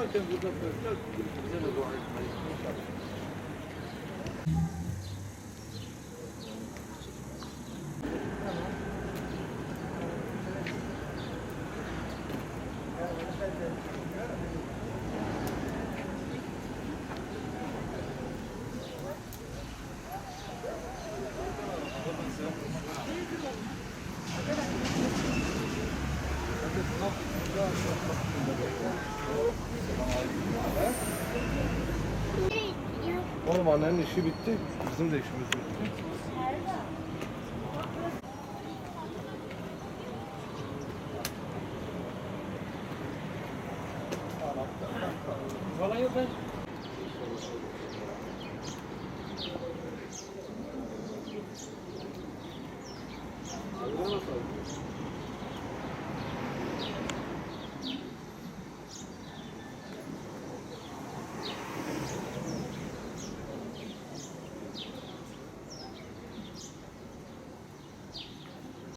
Zaten burada böyle bize de dua etmeyi inşallah. Oğlum annenin işi bitti. Bizim de işimiz bitti. Falan yok ben.